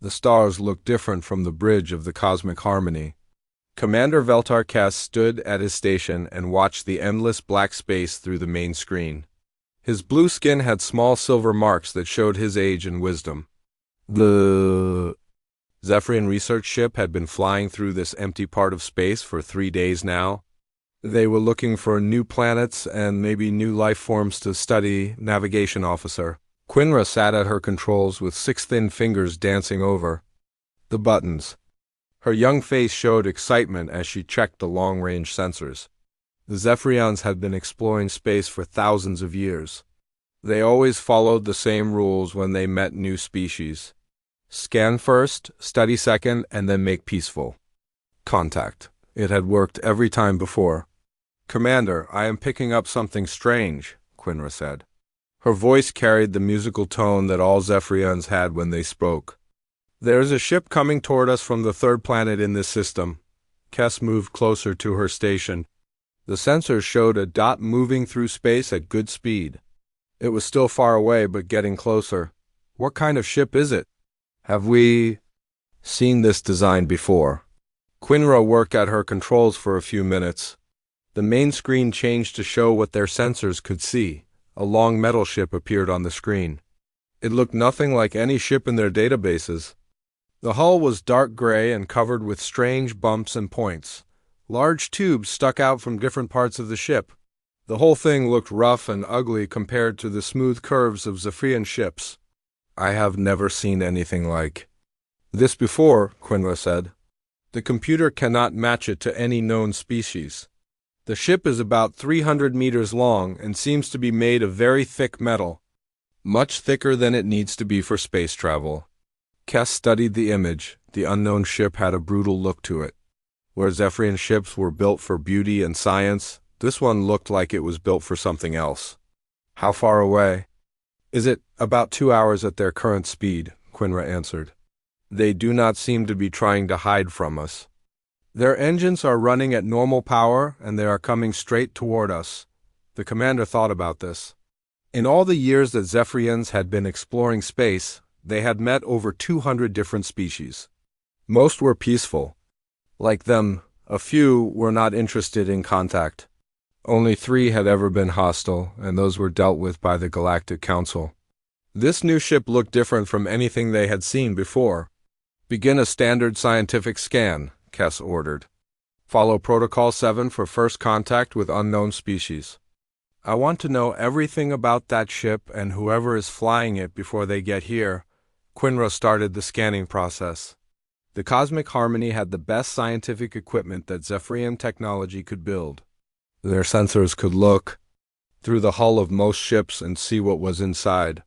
The stars looked different from the bridge of the cosmic harmony. Commander Veltar Kess stood at his station and watched the endless black space through the main screen. His blue skin had small silver marks that showed his age and wisdom. The Zephyrian research ship had been flying through this empty part of space for 3 days now. They were looking for new planets and maybe new life forms to study. Navigation officer Quinra sat at her controls with 6 thin fingers dancing over the buttons. Her young face showed excitement as she checked the long-range sensors. The Zephyrians had been exploring space for thousands of years. They always followed the same rules when they met new species. Scan first, study second, and then make peaceful contact. It had worked every time before. "Commander, I am picking up something strange," Quinra said. Her voice carried the musical tone that all Zephyrians had when they spoke. "There is a ship coming toward us from the third planet in this system." Kess moved closer to her station. The sensors showed a dot moving through space at good speed. It was still far away, but getting closer. "What kind of ship is it? Have we seen this design before?" Quinra worked at her controls for a few minutes. The main screen changed to show what their sensors could see. A long metal ship appeared on the screen. It looked nothing like any ship in their databases. The hull was dark gray and covered with strange bumps and points. Large tubes stuck out from different parts of the ship. The whole thing looked rough and ugly compared to the smooth curves of Zephyrian ships. "I have never seen anything like this before," Quinra said. "The computer cannot match it to any known species. The ship is about 300 meters long and seems to be made of very thick metal, much thicker than it needs to be for space travel." Kess studied the image. The unknown ship had a brutal look to it. Where Zephyrian ships were built for beauty and science, this one looked like it was built for something else. "How far away?" "Is it about 2 hours at their current speed?" Quinra answered. "They do not seem to be trying to hide from us. Their engines are running at normal power, and they are coming straight toward us." The commander thought about this. In all the years that Zephyrians had been exploring space, they had met over 200 different species. Most were peaceful. Like them, a few were not interested in contact. Only 3 had ever been hostile, and those were dealt with by the Galactic Council. This new ship looked different from anything they had seen before. "Begin a standard scientific scan," Kess ordered. "Follow Protocol 7 for first contact with unknown species. I want to know everything about that ship and whoever is flying it before they get here." Quinra started the scanning process. The Cosmic Harmony had the best scientific equipment that Zephyrian technology could build. Their sensors could look through the hull of most ships and see what was inside.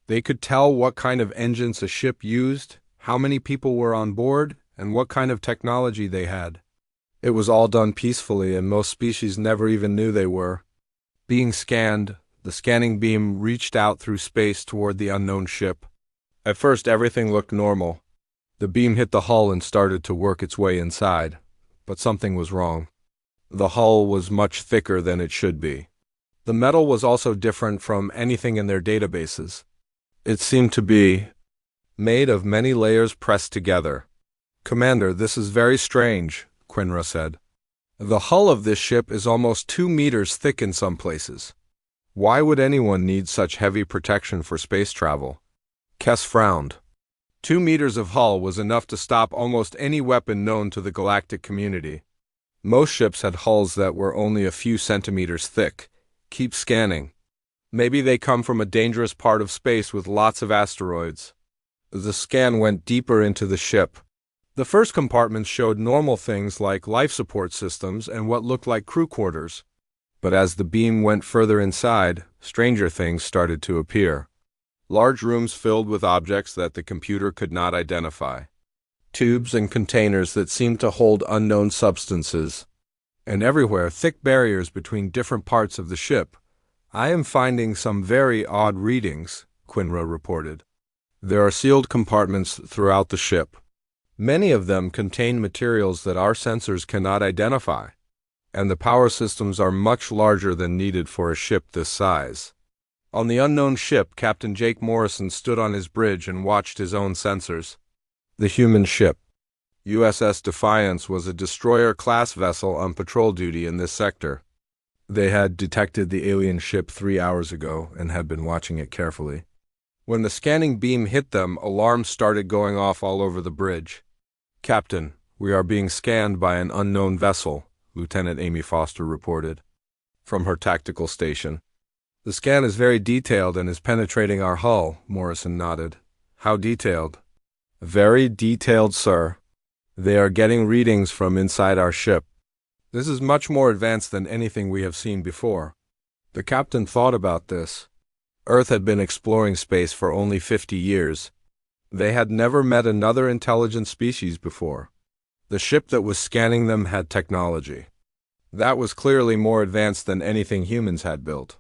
They could tell what kind of engines a ship used, how many people were on board, and what kind of technology they had. It was all done peacefully, and most species never even knew they were being scanned. The scanning beam reached out through space toward the unknown ship. At first, everything looked normal. The beam hit the hull and started to work its way inside, but something was wrong. The hull was much thicker than it should be. The metal was also different from anything in their databases. It seemed to be made of many layers pressed together. "Commander, this is very strange," Quinra said. "The hull of this ship is almost 2 meters thick in some places. Why would anyone need such heavy protection for space travel?" Kess frowned. 2 meters of hull was enough to stop almost any weapon known to the galactic community. Most ships had hulls that were only a few centimeters thick. "Keep scanning. Maybe they come from a dangerous part of space with lots of asteroids." The scan went deeper into the ship. The first compartments showed normal things like life support systems and what looked like crew quarters. But as the beam went further inside, stranger things started to appear. Large rooms filled with objects that the computer could not identify. Tubes and containers that seemed to hold unknown substances. And everywhere, thick barriers between different parts of the ship. "I am finding some very odd readings," Quinra reported. "There are sealed compartments throughout the ship. Many of them contain materials that our sensors cannot identify, and the power systems are much larger than needed for a ship this size." On the unknown ship, Captain Jake Morrison stood on his bridge and watched his own sensors. The human ship. USS Defiance was a destroyer-class vessel on patrol duty in this sector. They had detected the alien ship 3 hours ago and had been watching it carefully. When the scanning beam hit them, alarms started going off all over the bridge. "Captain, we are being scanned by an unknown vessel," Lieutenant Amy Foster reported from her tactical station. "The scan is very detailed and is penetrating our hull," Morrison nodded. "How detailed?" "Very detailed, sir. They are getting readings from inside our ship. This is much more advanced than anything we have seen before." The captain thought about this. Earth had been exploring space for only 50 years. They had never met another intelligent species before. The ship that was scanning them had technology. That was clearly more advanced than anything humans had built.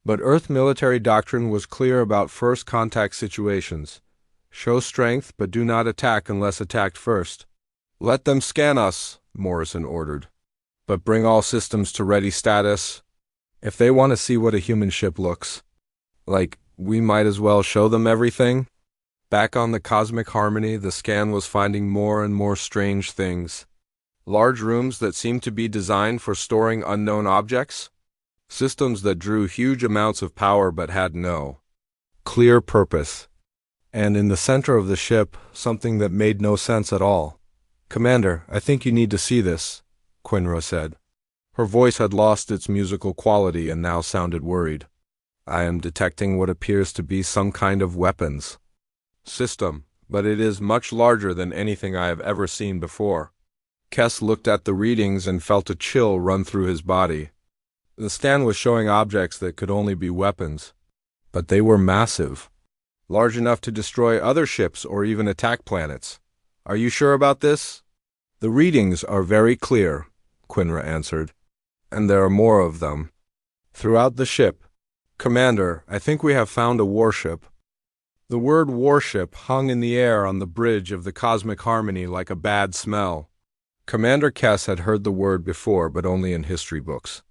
But Earth military doctrine was clear about first contact situations. Show strength, but do not attack unless attacked first. "Let them scan us," Morrison ordered. "But bring all systems to ready status. If they want to see what a human ship looks like, we might as well show them everything." Back on the Cosmic Harmony, the scan was finding more and more strange things. Large rooms that seemed to be designed for storing unknown objects. Systems that drew huge amounts of power but had no clear purpose. And in the center of the ship, something that made no sense at all. "Commander, I think you need to see this," Quinra said. Her voice had lost its musical quality and now sounded worried. "I am detecting what appears to be some kind of weapons system, but it is much larger than anything I have ever seen before." Kess looked at the readings and felt a chill run through his body. The scan was showing objects that could only be weapons, but they were massive, large enough to destroy other ships or even attack planets. "Are you sure about this?" "The readings are very clear," Quinra answered, "and there are more of them throughout the ship. Commander, I think we have found a warship." The word warship hung in the air on the bridge of the Cosmic Harmony like a bad smell. Commander Kess had heard the word before, but only in history books.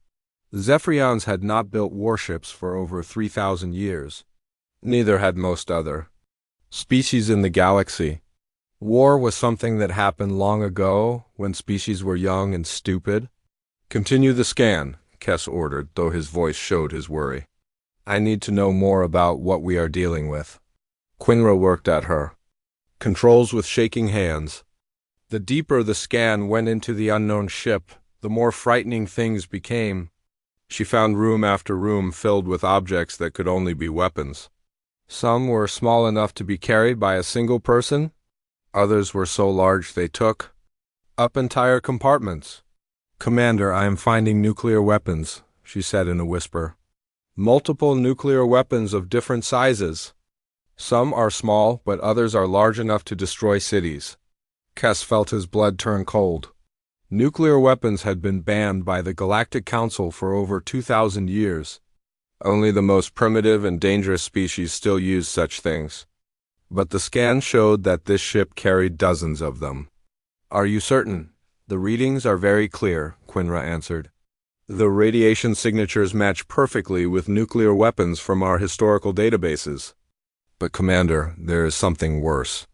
The Zephyrians had not built warships for over 3,000 years. Neither had most other species in the galaxy. War was something that happened long ago, when species were young and stupid. "Continue the scan," Kess ordered, though his voice showed his worry. "I need to know more about what we are dealing with." Quinra worked at her controls with shaking hands. The deeper the scan went into the unknown ship, the more frightening things became. She found room after room filled with objects that could only be weapons. Some were small enough to be carried by a single person. Others were so large they took up entire compartments. "Commander, I am finding nuclear weapons," she said in a whisper. "Multiple nuclear weapons of different sizes. Some are small, but others are large enough to destroy cities." Kess felt his blood turn cold. Nuclear weapons had been banned by the Galactic Council for over 2,000 years. Only the most primitive and dangerous species still used such things. But the scan showed that this ship carried dozens of them. "Are you certain?" "The readings are very clear," Quinra answered. "The radiation signatures match perfectly with nuclear weapons from our historical databases." "But Commander, there is something worse.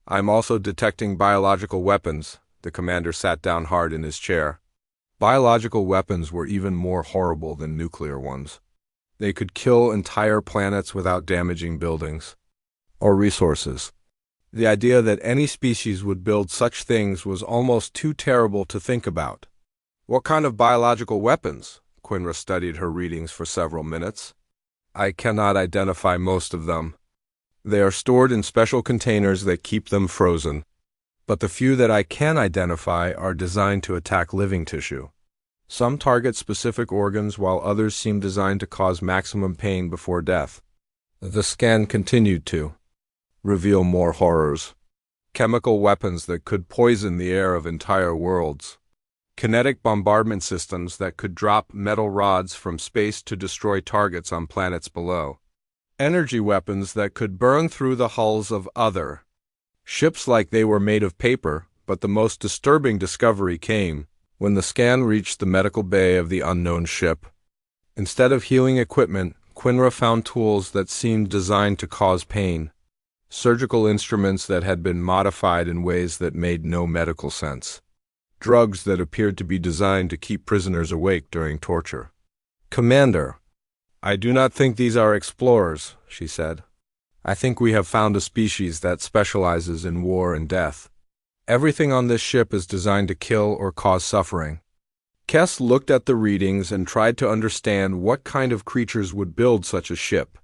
I'm also detecting biological weapons." The commander sat down hard in his chair. Biological weapons were even more horrible than nuclear ones. They could kill entire planets without damaging buildings or resources. The idea that any species would build such things was almost too terrible to think about. "What kind of biological weapons?" Quinra studied her readings for several minutes. "I cannot identify most of them. They are stored in special containers that keep them frozen. But the few that I can identify are designed to attack living tissue. Some target specific organs, while others seem designed to cause maximum pain before death." The scan continued to reveal more horrors. Chemical weapons that could poison the air of entire worlds. Kinetic bombardment systems that could drop metal rods from space to destroy targets on planets below. Energy weapons that could burn through the hulls of other ships like they were made of paper. But the most disturbing discovery came when the scan reached the medical bay of the unknown ship. Instead of healing equipment, Quinra found tools that seemed designed to cause pain. surgical instruments that had been modified in ways that made no medical sense, drugs that appeared to be designed to keep prisoners awake during torture. "Commander, I do not think these are explorers," she said. "I think we have found a species that specializes in war and death. Everything on this ship is designed to kill or cause suffering." Kess looked at the readings and tried to understand what kind of creatures would build such a ship.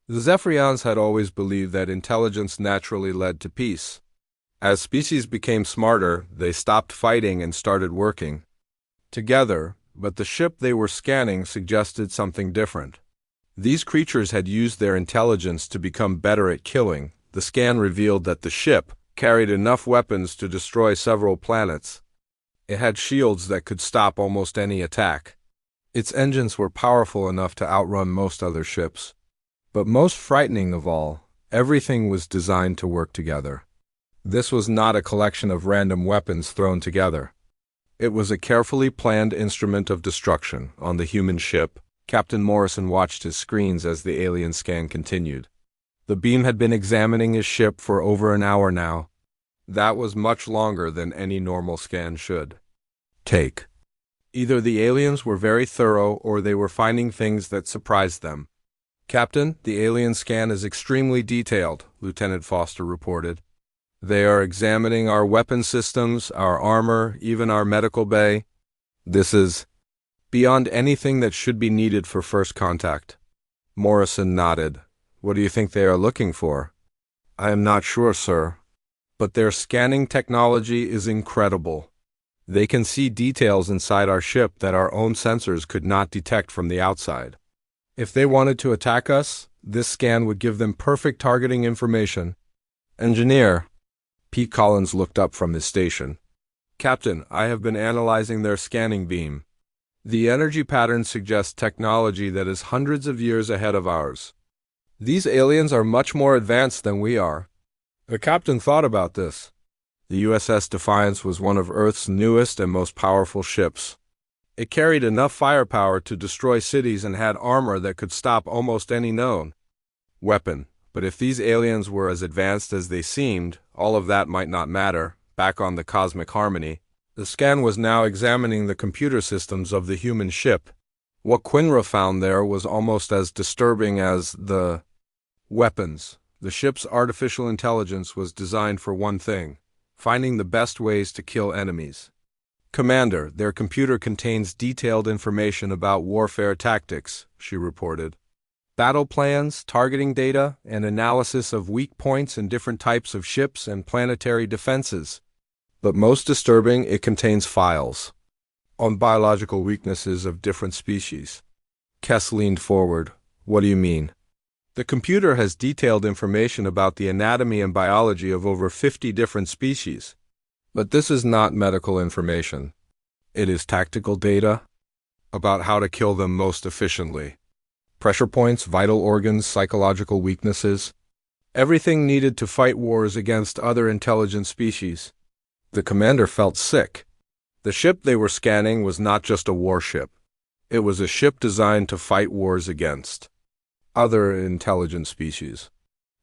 The Zephyrians had always believed that intelligence naturally led to peace. As species became smarter, they stopped fighting and started working together, but the ship they were scanning suggested something different. These creatures had used their intelligence to become better at killing. The scan revealed that the ship carried enough weapons to destroy several planets. It had shields that could stop almost any attack. Its engines were powerful enough to outrun most other ships. But most frightening of all, everything was designed to work together. This was not a collection of random weapons thrown together. It was a carefully planned instrument of destruction. On the human ship, Captain Morrison watched his screens as the alien scan continued. The beam had been examining his ship for over an hour now. That was much longer than any normal scan should take. Either the aliens were very thorough or they were finding things that surprised them. "Captain, the alien scan is extremely detailed," Lieutenant Foster reported. "They are examining our weapon systems, our armor, even our medical bay. This is beyond anything that should be needed for first contact." Morrison nodded. "What do you think they are looking for?" "I am not sure, sir. But their scanning technology is incredible. They can see details inside our ship that our own sensors could not detect from the outside. If they wanted to attack us, this scan would give them perfect targeting information." "Engineer." Pete Collins looked up from his station. "Captain, I have been analyzing their scanning beam. The energy pattern suggests technology that is hundreds of years ahead of ours. These aliens are much more advanced than we are." The captain thought about this. The USS Defiance was one of Earth's newest and most powerful ships. It carried enough firepower to destroy cities and had armor that could stop almost any known weapon. But if these aliens were as advanced as they seemed, all of that might not matter. Back on the Cosmic Harmony, the scan was now examining the computer systems of the human ship. What Quinra found there was almost as disturbing as the weapons. The ship's artificial intelligence was designed for one thing: finding the best ways to kill enemies. "Commander, their computer contains detailed information about warfare tactics," she reported. "Battle plans, targeting data, and analysis of weak points in different types of ships and planetary defenses. But most disturbing, it contains files on biological weaknesses of different species." Kess leaned forward. "What do you mean?" "The computer has detailed information about the anatomy and biology of over 50 different species. But this is not medical information. It is tactical data about how to kill them most efficiently. Pressure points, vital organs, psychological weaknesses. Everything needed to fight wars against other intelligent species." The commander felt sick. The ship they were scanning was not just a warship. It was a ship designed to fight wars against other intelligent species.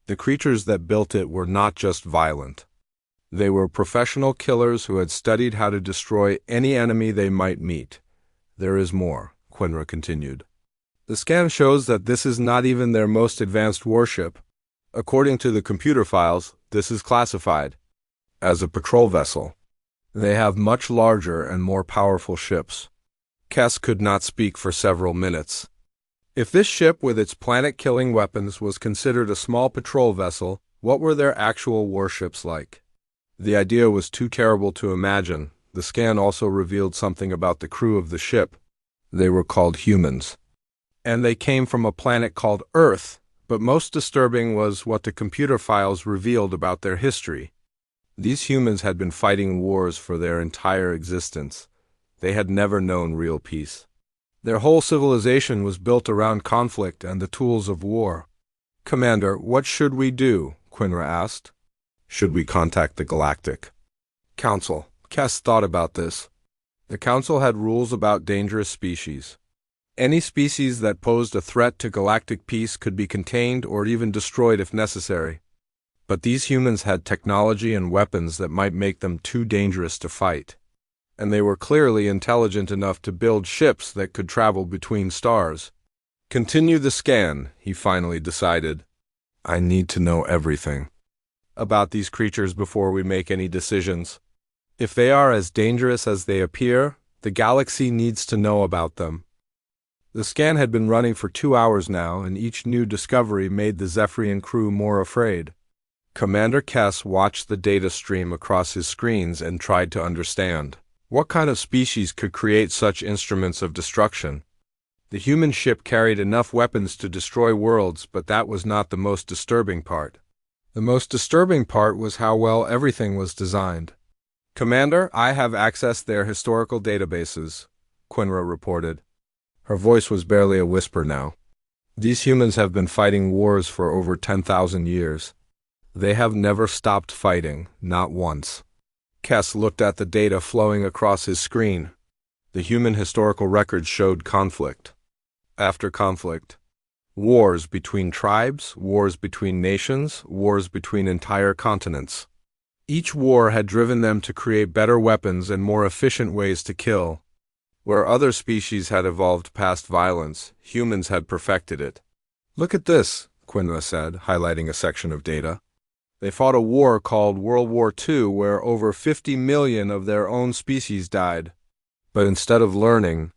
The creatures that built it were not just violent. They were professional killers who had studied how to destroy any enemy they might meet. "There is more," Quinra continued. "The scan shows that this is not even their most advanced warship. According to the computer files, this is classified as a patrol vessel. They have much larger and more powerful ships." Kess could not speak for several minutes. If this ship with its planet-killing weapons was considered a small patrol vessel, what were their actual warships like? The idea was too terrible to imagine. The scan also revealed something about the crew of the ship. They were called humans. And they came from a planet called Earth, but most disturbing was what the computer files revealed about their history. These humans had been fighting wars for their entire existence. They had never known real peace. Their whole civilization was built around conflict and the tools of war. "Commander, what should we do?" Quinra asked. "Should we contact the Galactic Council?" Kess thought about this. The Council had rules about dangerous species. Any species that posed a threat to galactic peace could be contained or even destroyed if necessary. But these humans had technology and weapons that might make them too dangerous to fight. And they were clearly intelligent enough to build ships that could travel between stars. Continue the scan, he finally decided. I need to know everything about these creatures before we make any decisions. If they are as dangerous as they appear, the galaxy needs to know about them. The scan had been running for 2 hours now, and each new discovery made the Zephyrian crew more afraid. Commander Kess watched the data stream across his screens and tried to understand. What kind of species could create such instruments of destruction? The human ship carried enough weapons to destroy worlds, but that was not the most disturbing part. The most disturbing part was how well everything was designed. Commander, I have accessed their historical databases, Quinra reported. Her voice was barely a whisper now. These humans have been fighting wars for over 10,000 years. They have never stopped fighting, not once. Kess looked at the data flowing across his screen. The human historical records showed conflict after conflict. Wars between tribes, wars between nations, wars between entire continents. Each war had driven them to create better weapons and more efficient ways to kill. Where other species had evolved past violence, humans had perfected it. Look at this, Quinra said, highlighting a section of data. They fought a war called World War II where over 50 million of their own species died. But instead of learning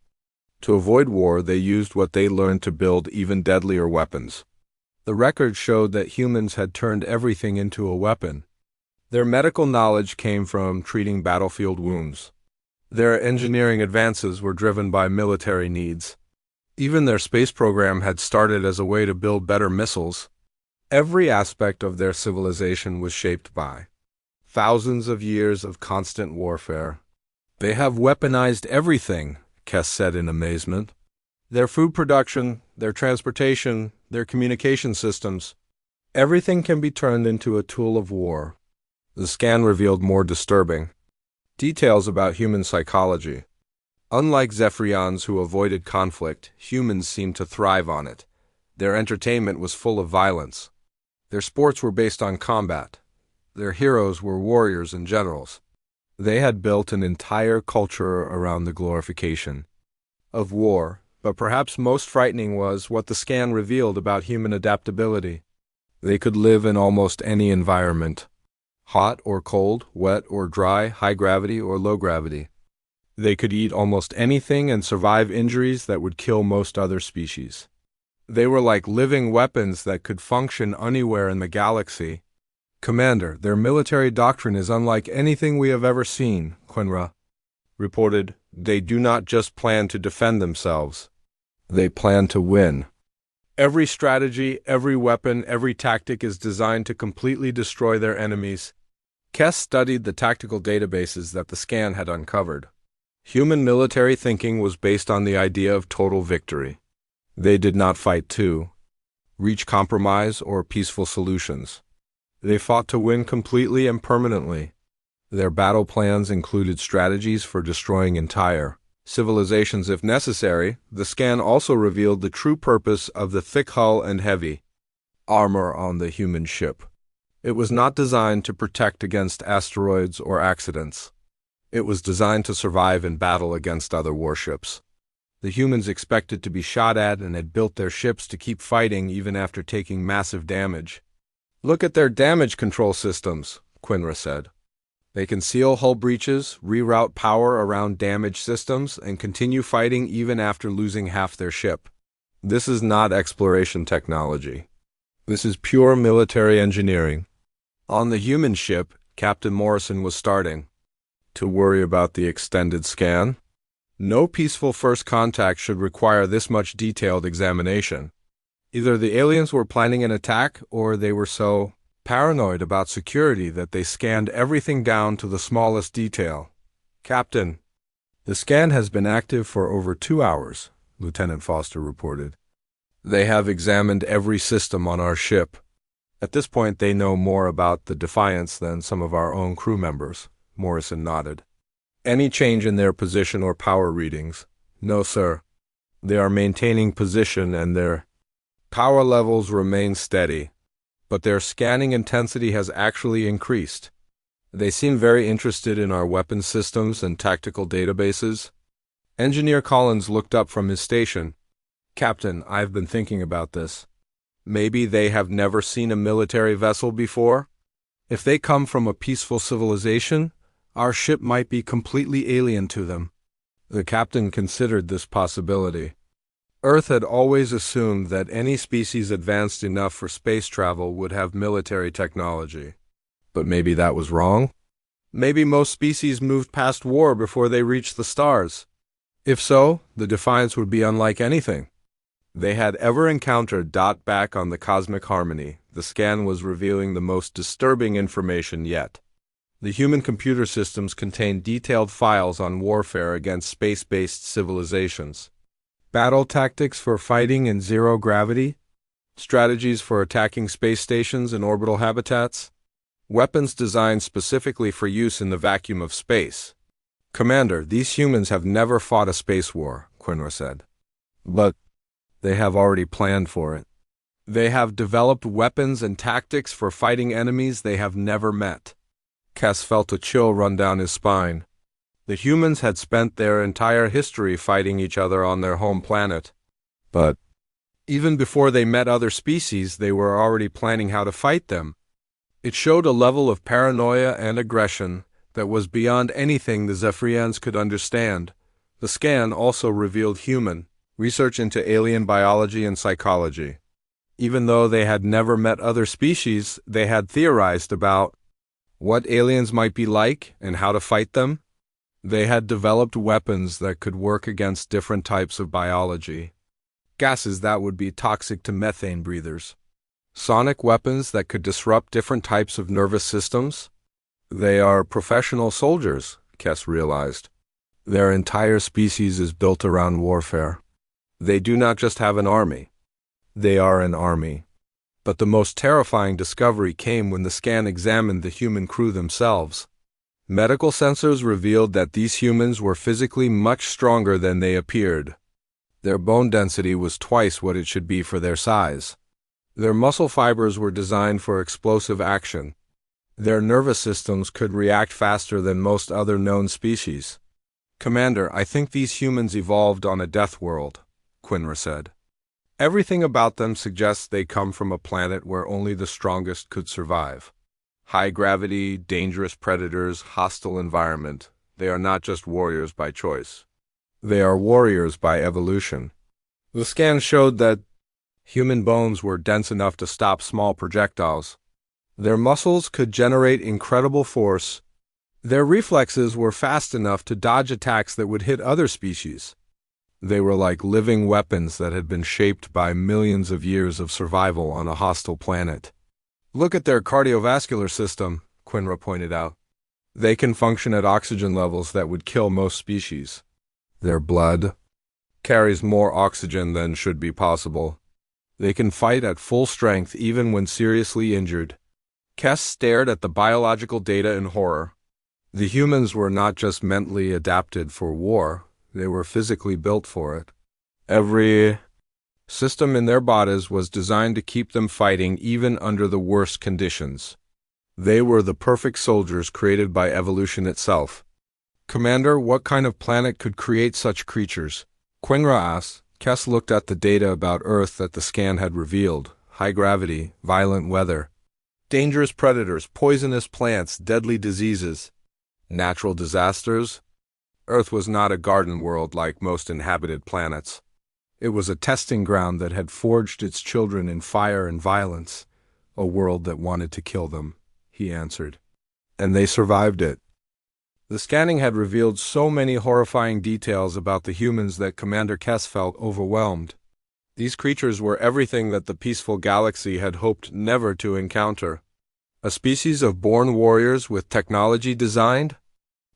to avoid war, they used what they learned to build even deadlier weapons. The records showed that humans had turned everything into a weapon. Their medical knowledge came from treating battlefield wounds. Their engineering advances were driven by military needs. Even their space program had started as a way to build better missiles. Every aspect of their civilization was shaped by thousands of years of constant warfare. They have weaponized everything, Kess said in amazement. Their food production, their transportation, their communication systems. Everything can be turned into a tool of war. The scan revealed more disturbing details about human psychology. Unlike Zephyrians who avoided conflict, humans seemed to thrive on it. Their entertainment was full of violence. Their sports were based on combat. Their heroes were warriors and generals. They had built an entire culture around the glorification of war, but perhaps most frightening was what the scan revealed about human adaptability. They could live in almost any environment. Hot or cold, wet or dry, high gravity or low gravity. They could eat almost anything and survive injuries that would kill most other species. They were like living weapons that could function anywhere in the galaxy. Commander, their military doctrine is unlike anything we have ever seen, Quinra reported. They do not just plan to defend themselves. They plan to win. Every strategy, every weapon, every tactic is designed to completely destroy their enemies. Kess studied the tactical databases that the scan had uncovered. Human military thinking was based on the idea of total victory. They did not fight to reach compromise or peaceful solutions. They fought to win completely and permanently. Their battle plans included strategies for destroying entire civilizations if necessary. The scan also revealed the true purpose of the thick hull and heavy armor on the human ship. It was not designed to protect against asteroids or accidents. It was designed to survive in battle against other warships. The humans expected to be shot at and had built their ships to keep fighting even after taking massive damage. Look at their damage control systems, Quinra said. They can seal hull breaches, reroute power around damaged systems, and continue fighting even after losing half their ship. This is not exploration technology. This is pure military engineering. On the human ship, Captain Morrison was starting to worry about the extended scan. No peaceful first contact should require this much detailed examination. Either the aliens were planning an attack, or they were so paranoid about security that they scanned everything down to the smallest detail. Captain, the scan has been active for over 2 hours, Lieutenant Foster reported. They have examined every system on our ship. At this point, they know more about the Defiance than some of our own crew members, Morrison nodded. Any change in their position or power readings? No, sir. They are maintaining position and their power levels remain steady. but their scanning intensity has actually increased. They seem very interested in our weapons systems and tactical databases. Engineer Collins looked up from his station. Captain, I've been thinking about this. Maybe they have never seen a military vessel before? If they come from a peaceful civilization, our ship might be completely alien to them. The captain considered this possibility. Earth had always assumed that any species advanced enough for space travel would have military technology. But maybe that was wrong? Maybe most species moved past war before they reached the stars. If so, the Defiance would be unlike anything they had ever encountered. Back on the Cosmic Harmony, the scan was revealing the most disturbing information yet. The human computer systems contained detailed files on warfare against space-based civilizations. Battle tactics for fighting in zero gravity, strategies for attacking space stations and orbital habitats, weapons designed specifically for use in the vacuum of space. Commander, these humans have never fought a space war, Quinra said. But they have already planned for it. They have developed weapons and tactics for fighting enemies they have never met. Cass felt a chill run down his spine. The humans had spent their entire history fighting each other on their home planet. But even before they met other species, they were already planning how to fight them. It showed a level of paranoia and aggression that was beyond anything the Zephyrians could understand. The scan also revealed human research into alien biology and psychology. Even though they had never met other species, they had theorized about what aliens might be like and how to fight them. They had developed weapons that could work against different types of biology. Gases that would be toxic to methane breathers. Sonic weapons that could disrupt different types of nervous systems. They are professional soldiers, Kess realized. Their entire species is built around warfare. They do not just have an army. They are an army. But the most terrifying discovery came when the scan examined the human crew themselves. Medical sensors revealed that these humans were physically much stronger than they appeared. Their bone density was twice what it should be for their size. Their muscle fibers were designed for explosive action. Their nervous systems could react faster than most other known species. Commander, I think these humans evolved on a death world, Quinra said. Everything about them suggests they come from a planet where only the strongest could survive. High gravity, dangerous predators, hostile environment. They are not just warriors by choice. They are warriors by evolution. The scan showed that human bones were dense enough to stop small projectiles. Their muscles could generate incredible force. Their reflexes were fast enough to dodge attacks that would hit other species. They were like living weapons that had been shaped by millions of years of survival on a hostile planet. Look at their cardiovascular system, Quinra pointed out. They can function at oxygen levels that would kill most species. Their blood carries more oxygen than should be possible. They can fight at full strength even when seriously injured. Kess stared at the biological data in horror. The humans were not just mentally adapted for war, they were physically built for it. Every system in their bodies was designed to keep them fighting even under the worst conditions. They were the perfect soldiers created by evolution itself. Commander, what kind of planet could create such creatures? Quinra asked. Kess looked at the data about Earth that the scan had revealed. High gravity, violent weather, dangerous predators, poisonous plants, deadly diseases, natural disasters. Earth was not a garden world like most inhabited planets. It was a testing ground that had forged its children in fire and violence, a world that wanted to kill them, he answered. And they survived it. The scanning had revealed so many horrifying details about the humans that Commander Kess felt overwhelmed. These creatures were everything that the peaceful galaxy had hoped never to encounter. A species of born warriors with technology designed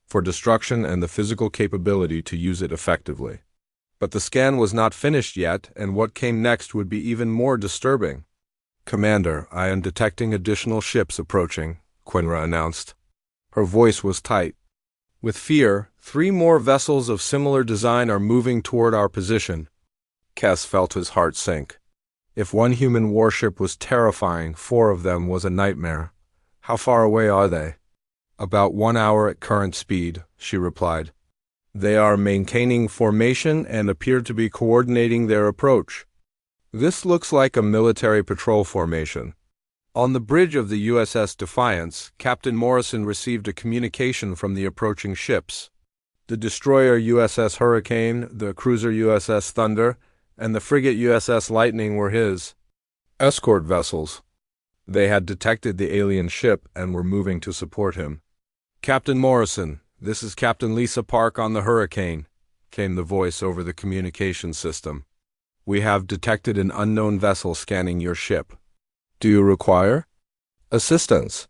for destruction and the physical capability to use it effectively. But the scan was not finished yet, and what came next would be even more disturbing. Commander, I am detecting additional ships approaching, Quinra announced. Her voice was tight. With fear, 3 more vessels of similar design are moving toward our position. Kess felt his heart sink. If one human warship was terrifying, 4 of them was a nightmare. How far away are they? About 1 hour at current speed, she replied. They are maintaining formation and appear to be coordinating their approach. This looks like a military patrol formation. On the bridge of the USS Defiance, Captain Morrison received a communication from the approaching ships. The destroyer USS Hurricane, the cruiser USS Thunder, and the frigate USS Lightning were his escort vessels. They had detected the alien ship and were moving to support him. Captain Morrison, this is Captain Lisa Park on the Hurricane, came the voice over the communication system. We have detected an unknown vessel scanning your ship. Do you require assistance?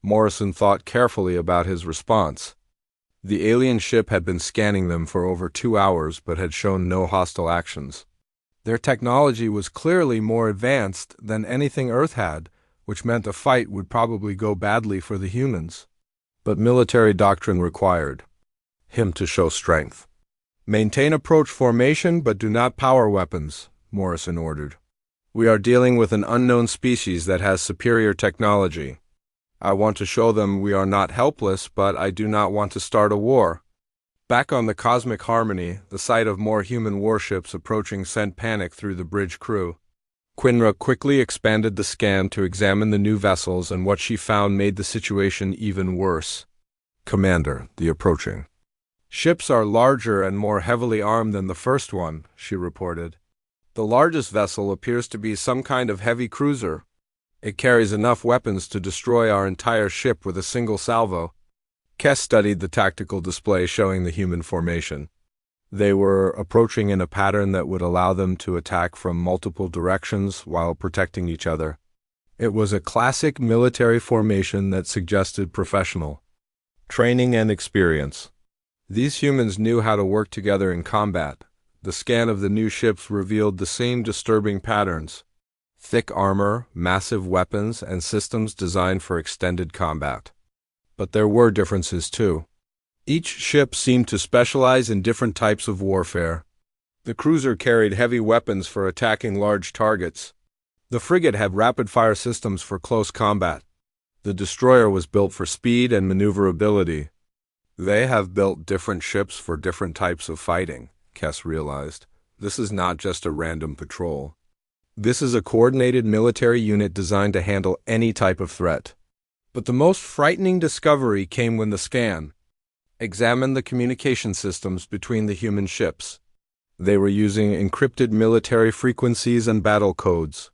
Morrison thought carefully about his response. The alien ship had been scanning them for over 2 hours but had shown no hostile actions. Their technology was clearly more advanced than anything Earth had, which meant a fight would probably go badly for the humans. But military doctrine required him to show strength. Maintain approach formation but do not power weapons, Morrison ordered. We are dealing with an unknown species that has superior technology. I want to show them we are not helpless, but I do not want to start a war. Back on the Cosmic Harmony, the sight of more human warships approaching sent panic through the bridge crew. Quinra quickly expanded the scan to examine the new vessels, and what she found made the situation even worse. Commander, the approaching ships are larger and more heavily armed than the first one, she reported. The largest vessel appears to be some kind of heavy cruiser. It carries enough weapons to destroy our entire ship with a single salvo. Kess studied the tactical display showing the human formation. They were approaching in a pattern that would allow them to attack from multiple directions while protecting each other. It was a classic military formation that suggested professional training and experience. These humans knew how to work together in combat. The scan of the new ships revealed the same disturbing patterns: thick armor, massive weapons, and systems designed for extended combat. But there were differences too. Each ship seemed to specialize in different types of warfare. The cruiser carried heavy weapons for attacking large targets. The frigate had rapid-fire systems for close combat. The destroyer was built for speed and maneuverability. They have built different ships for different types of fighting, Kess realized. This is not just a random patrol. This is a coordinated military unit designed to handle any type of threat. But the most frightening discovery came when the scan examined the communication systems between the human ships. They were using encrypted military frequencies and battle codes.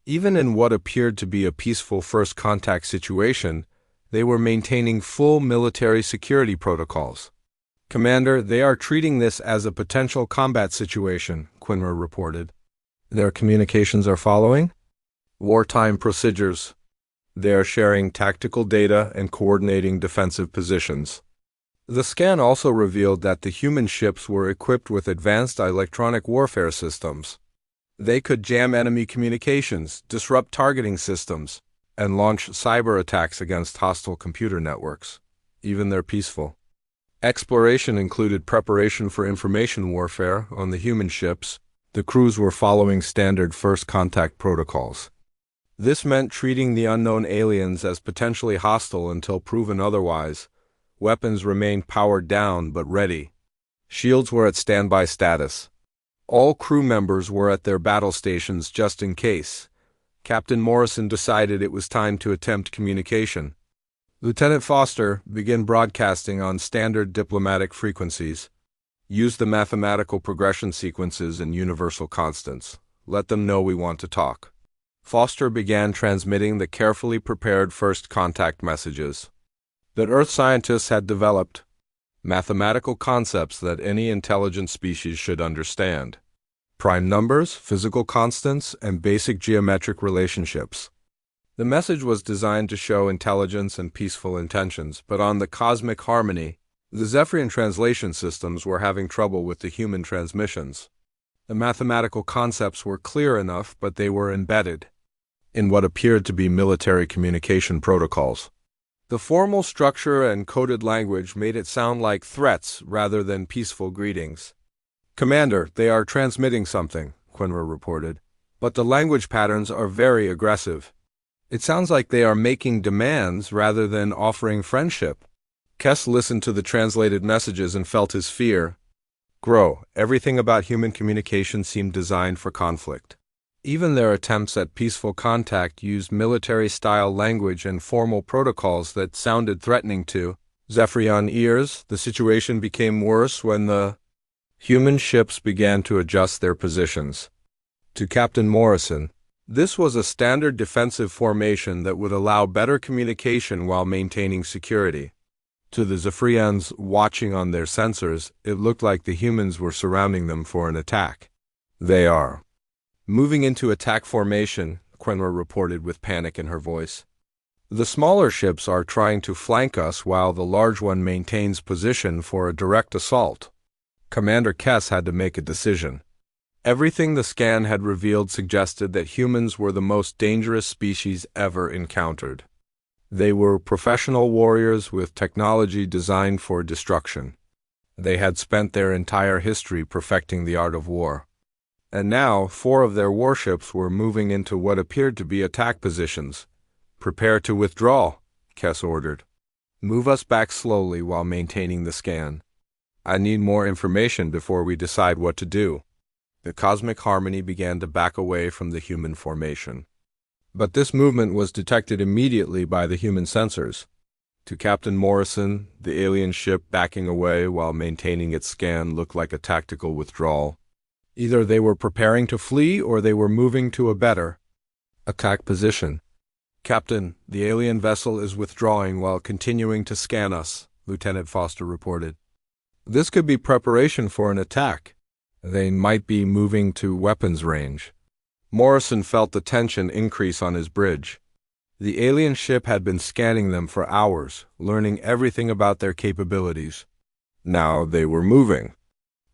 Even in what appeared to be a peaceful first contact situation, they were maintaining full military security protocols. Commander, they are treating this as a potential combat situation, Quinra reported. Their communications are following wartime procedures. They are sharing tactical data and coordinating defensive positions. The scan also revealed that the human ships were equipped with advanced electronic warfare systems. They could jam enemy communications, disrupt targeting systems, and launch cyber attacks against hostile computer networks. Even their peaceful exploration included preparation for information warfare on the human ships. The crews were following standard first contact protocols. This meant treating the unknown aliens as potentially hostile until proven otherwise. Weapons remained powered down but ready. Shields were at standby status. All crew members were at their battle stations just in case. Captain Morrison decided it was time to attempt communication. Lieutenant Foster, begin broadcasting on standard diplomatic frequencies. Use the mathematical progression sequences and universal constants. Let them know we want to talk. Foster began transmitting the carefully prepared first contact messages that Earth scientists had developed, mathematical concepts that any intelligent species should understand. Prime numbers, physical constants, and basic geometric relationships. The message was designed to show intelligence and peaceful intentions, but on the Cosmic Harmony, the Zephyrian translation systems were having trouble with the human transmissions. The mathematical concepts were clear enough, but they were embedded in what appeared to be military communication protocols. The formal structure and coded language made it sound like threats rather than peaceful greetings. Commander, they are transmitting something, Quinra reported. but the language patterns are very aggressive. It sounds like they are making demands rather than offering friendship. Kess listened to the translated messages and felt his fear grow. Everything about human communication seemed designed for conflict. Even their attempts at peaceful contact used military-style language and formal protocols that sounded threatening to Zephyrian ears. The situation became worse when the human ships began to adjust their positions. To Captain Morrison, this was a standard defensive formation that would allow better communication while maintaining security. To the Zephyrians watching on their sensors, it looked like the humans were surrounding them for an attack. They are moving into attack formation, Quenra reported with panic in her voice. The smaller ships are trying to flank us while the large one maintains position for a direct assault. Commander Kess had to make a decision. Everything the scan had revealed suggested that humans were the most dangerous species ever encountered. They were professional warriors with technology designed for destruction. They had spent their entire history perfecting the art of war. And now, 4 of their warships were moving into what appeared to be attack positions. "Prepare to withdraw," Kess ordered. "Move us back slowly while maintaining the scan. I need more information before we decide what to do." The cosmic harmony began to back away from the human formation. But this movement was detected immediately by the human sensors. To Captain Morrison, the alien ship backing away while maintaining its scan looked like a tactical withdrawal. Either they were preparing to flee or they were moving to a better attack position. "Captain, the alien vessel is withdrawing while continuing to scan us," Lieutenant Foster reported. "This could be preparation for an attack. They might be moving to weapons range." Morrison felt the tension increase on his bridge. The alien ship had been scanning them for hours, learning everything about their capabilities. Now they were moving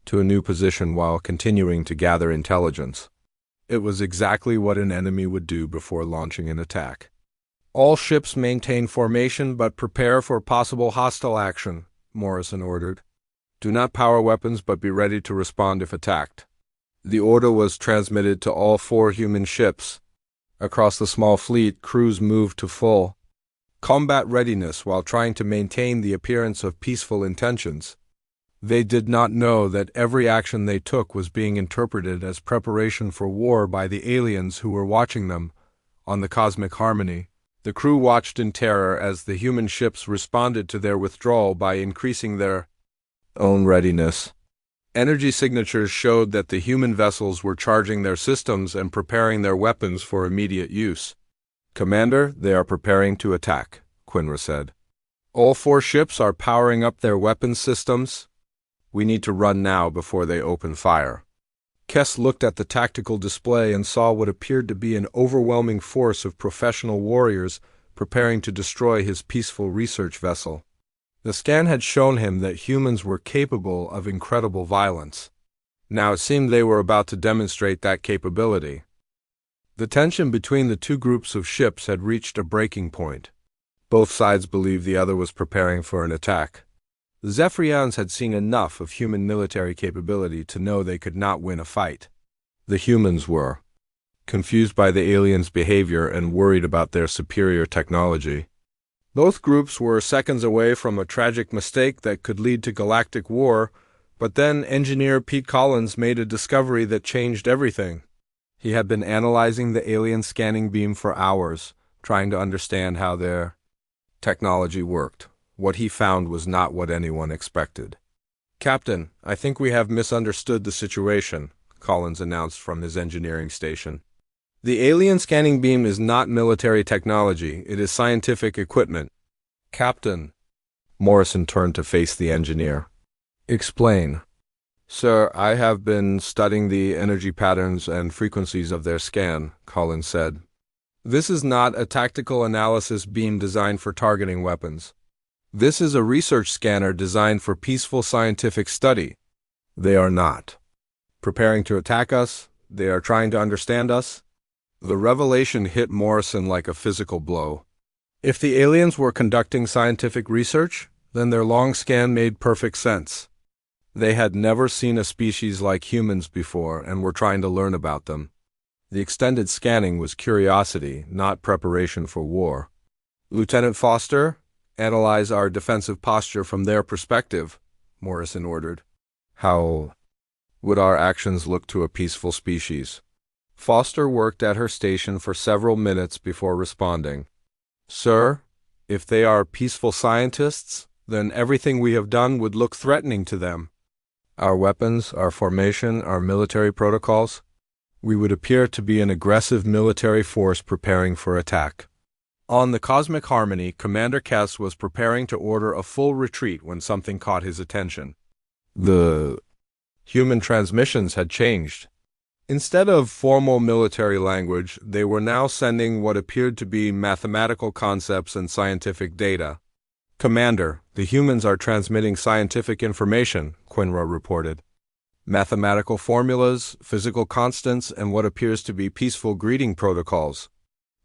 to a new position while continuing to gather intelligence. It was exactly what an enemy would do before launching an attack. "All ships maintain formation but prepare for possible hostile action," Morrison ordered. "Do not power weapons but be ready to respond if attacked." The order was transmitted to all 4 human ships. Across the small fleet, crews moved to full combat readiness while trying to maintain the appearance of peaceful intentions. They did not know that every action they took was being interpreted as preparation for war by the aliens who were watching them on the cosmic harmony. The crew watched in terror as the human ships responded to their withdrawal by increasing their own readiness. Energy signatures showed that the human vessels were charging their systems and preparing their weapons for immediate use. "Commander, they are preparing to attack," Quinra said. "All 4 ships are powering up their weapons systems. We need to run now before they open fire." Kess looked at the tactical display and saw what appeared to be an overwhelming force of professional warriors preparing to destroy his peaceful research vessel. The scan had shown him that humans were capable of incredible violence. Now it seemed they were about to demonstrate that capability. The tension between the 2 groups of ships had reached a breaking point. Both sides believed the other was preparing for an attack. The Zephyrians had seen enough of human military capability to know they could not win a fight. The humans were confused by the aliens' behavior and worried about their superior technology. Both groups were seconds away from a tragic mistake that could lead to galactic war, but then engineer Pete Collins made a discovery that changed everything. He had been analyzing the alien scanning beam for hours, trying to understand how their technology worked. What he found was not what anyone expected. "Captain, I think we have misunderstood the situation," Collins announced from his engineering station. "The alien scanning beam is not military technology, it is scientific equipment." "Captain," Morrison turned to face the engineer. "Explain." "Sir, I have been studying the energy patterns and frequencies of their scan," Collins said. "This is not a tactical analysis beam designed for targeting weapons. This is a research scanner designed for peaceful scientific study. They are not preparing to attack us. They are trying to understand us." The revelation hit Morrison like a physical blow. If the aliens were conducting scientific research, then their long scan made perfect sense. They had never seen a species like humans before and were trying to learn about them. The extended scanning was curiosity, not preparation for war. Lieutenant Foster, analyze our defensive posture from their perspective, Morrison ordered. How would our actions look to a peaceful species? Foster worked at her station for several minutes before responding. Sir, if they are peaceful scientists, then everything we have done would look threatening to them. Our weapons, our formation, our military protocols, we would appear to be an aggressive military force preparing for attack. On the Cosmic Harmony, Commander Kess was preparing to order a full retreat when something caught his attention. The human transmissions had changed. Instead of formal military language, they were now sending what appeared to be mathematical concepts and scientific data. Commander, the humans are transmitting scientific information, Quinra reported. Mathematical formulas, physical constants, and what appears to be peaceful greeting protocols.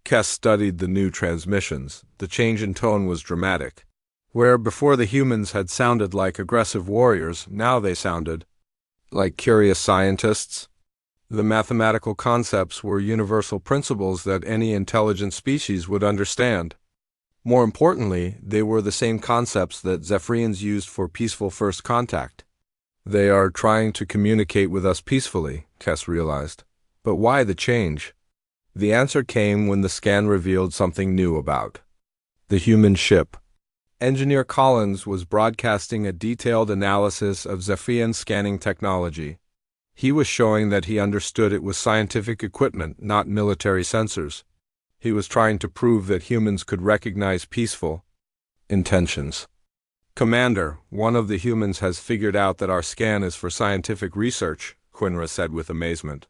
Kess studied the new transmissions. The change in tone was dramatic. Where before the humans had sounded like aggressive warriors, now they sounded like curious scientists. The mathematical concepts were universal principles that any intelligent species would understand. More importantly, they were the same concepts that Zephyrians used for peaceful first contact. They are trying to communicate with us peacefully, Kess realized. But why the change? The answer came when the scan revealed something new about the human ship. Engineer Collins was broadcasting a detailed analysis of Zephyrian scanning technology. He was showing that he understood it was scientific equipment, not military sensors. He was trying to prove that humans could recognize peaceful intentions. Commander, one of the humans has figured out that our scan is for scientific research, Quinra said with amazement.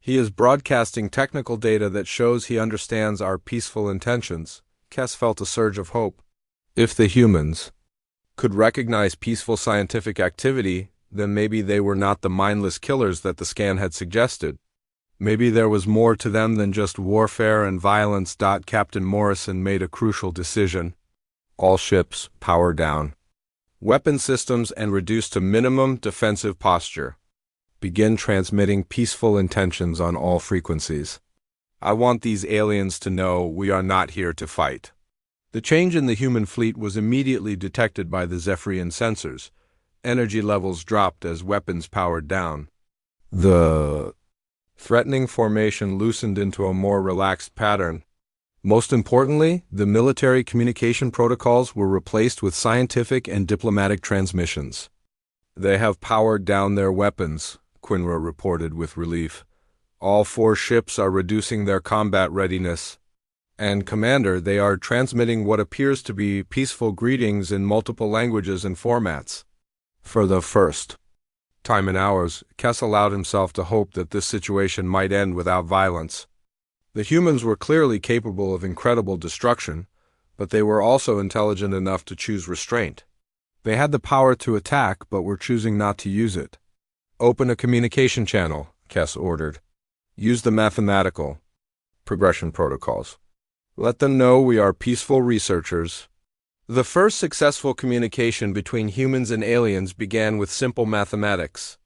He is broadcasting technical data that shows he understands our peaceful intentions. Kess felt a surge of hope. If the humans could recognize peaceful scientific activity, then maybe they were not the mindless killers that the scan had suggested. Maybe there was more to them than just warfare and violence. Captain Morrison made a crucial decision. All ships, power down. Weapon systems and reduce to minimum defensive posture. Begin transmitting peaceful intentions on all frequencies. I want these aliens to know we are not here to fight. The change in the human fleet was immediately detected by the Zephyrian sensors. Energy levels dropped as weapons powered down. The threatening formation loosened into a more relaxed pattern. Most importantly, the military communication protocols were replaced with scientific and diplomatic transmissions. They have powered down their weapons, Quinra reported with relief. All 4 ships are reducing their combat readiness. And, Commander, they are transmitting what appears to be peaceful greetings in multiple languages and formats. For the first time in hours, Kess allowed himself to hope that this situation might end without violence. The humans were clearly capable of incredible destruction, but they were also intelligent enough to choose restraint. They had the power to attack, but were choosing not to use it. Open a communication channel, Kess ordered. Use the mathematical progression protocols. Let them know we are peaceful researchers. The first successful communication between humans and aliens began with simple mathematics.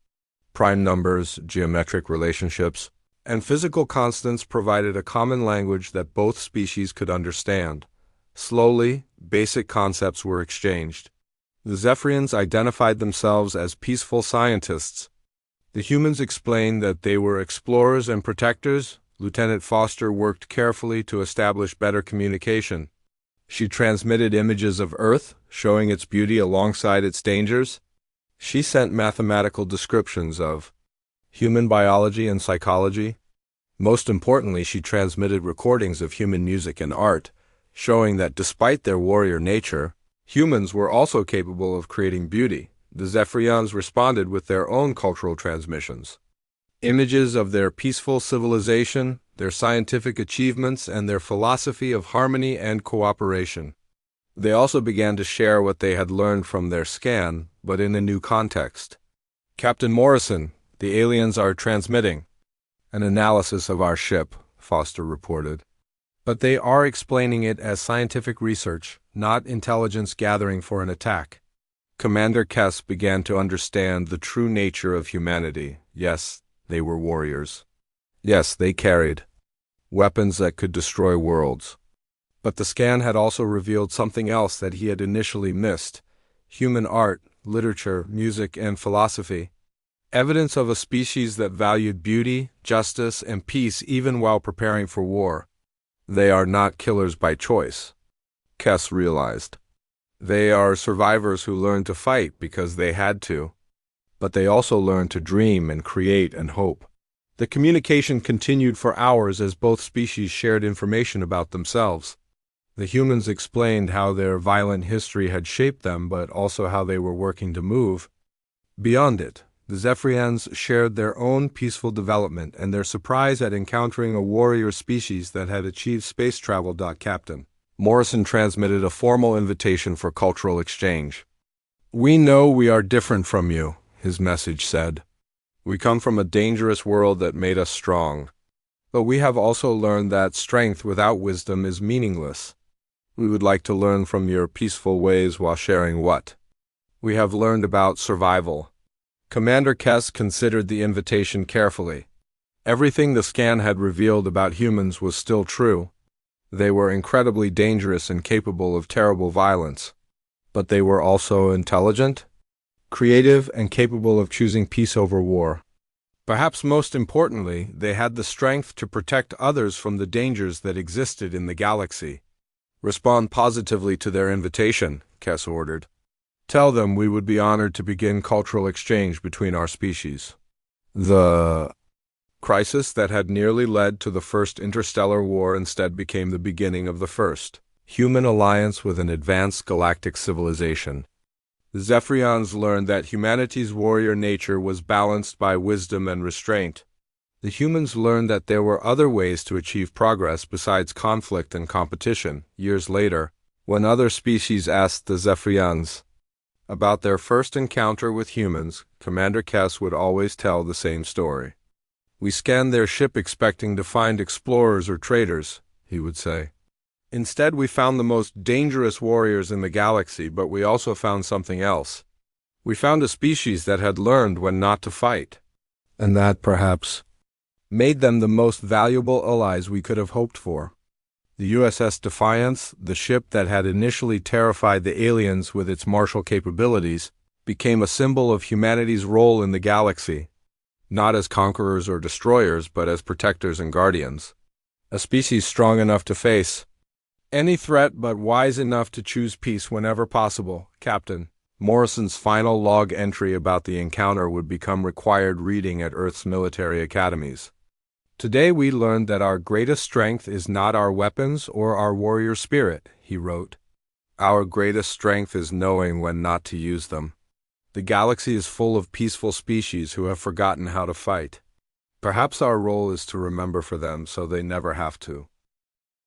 Prime numbers, geometric relationships, and physical constants provided a common language that both species could understand. Slowly, basic concepts were exchanged. The Zephyrians identified themselves as peaceful scientists. The humans explained that they were explorers and protectors. Lieutenant Foster worked carefully to establish better communication. She transmitted images of Earth, showing its beauty alongside its dangers. She sent mathematical descriptions of human biology and psychology. Most importantly, she transmitted recordings of human music and art, showing that despite their warrior nature, humans were also capable of creating beauty. The Zephyrians responded with their own cultural transmissions. Images of their peaceful civilization, their scientific achievements, and their philosophy of harmony and cooperation. They also began to share what they had learned from their scan, but in a new context. Captain Morrison, the aliens are transmitting an analysis of our ship, Foster reported. But they are explaining it as scientific research, not intelligence gathering for an attack. Commander Kess began to understand the true nature of humanity. Yes, they were warriors. Yes, they carried weapons that could destroy worlds. But the scan had also revealed something else that he had initially missed: human art, literature, music, and philosophy. Evidence of a species that valued beauty, justice, and peace even while preparing for war. They are not killers by choice, Kess realized. They are survivors who learned to fight because they had to. But they also learned to dream and create and hope. The communication continued for hours as both species shared information about themselves. The humans explained how their violent history had shaped them, but also how they were working to move beyond it. The Zephyrians shared their own peaceful development and their surprise at encountering a warrior species that had achieved space travel. Captain Morrison transmitted a formal invitation for cultural exchange. "We know we are different from you," his message said. "We come from a dangerous world that made us strong. But we have also learned that strength without wisdom is meaningless. We would like to learn from your peaceful ways while sharing what we have learned about survival." Commander Kess considered the invitation carefully. Everything the scan had revealed about humans was still true. They were incredibly dangerous and capable of terrible violence. But they were also intelligent, creative, and capable of choosing peace over war. Perhaps most importantly, they had the strength to protect others from the dangers that existed in the galaxy. "Respond positively to their invitation," Kess ordered. "Tell them we would be honored to begin cultural exchange between our species." The crisis that had nearly led to the first interstellar war instead became the beginning of the first human alliance with an advanced galactic civilization. The Zephyrians learned that humanity's warrior nature was balanced by wisdom and restraint. The humans learned that there were other ways to achieve progress besides conflict and competition. Years later, when other species asked the Zephyrians about their first encounter with humans, Commander Kess would always tell the same story. "We scanned their ship expecting to find explorers or traders," he would say. "Instead, we found the most dangerous warriors in the galaxy, but we also found something else. We found a species that had learned when not to fight. And that, perhaps, made them the most valuable allies we could have hoped for." The USS Defiance, the ship that had initially terrified the aliens with its martial capabilities, became a symbol of humanity's role in the galaxy, not as conquerors or destroyers, but as protectors and guardians. A species strong enough to face any threat, but wise enough to choose peace whenever possible. Captain Morrison's final log entry about the encounter would become required reading at Earth's military academies. "Today we learned that our greatest strength is not our weapons or our warrior spirit," he wrote. "Our greatest strength is knowing when not to use them. The galaxy is full of peaceful species who have forgotten how to fight. Perhaps our role is to remember for them so they never have to."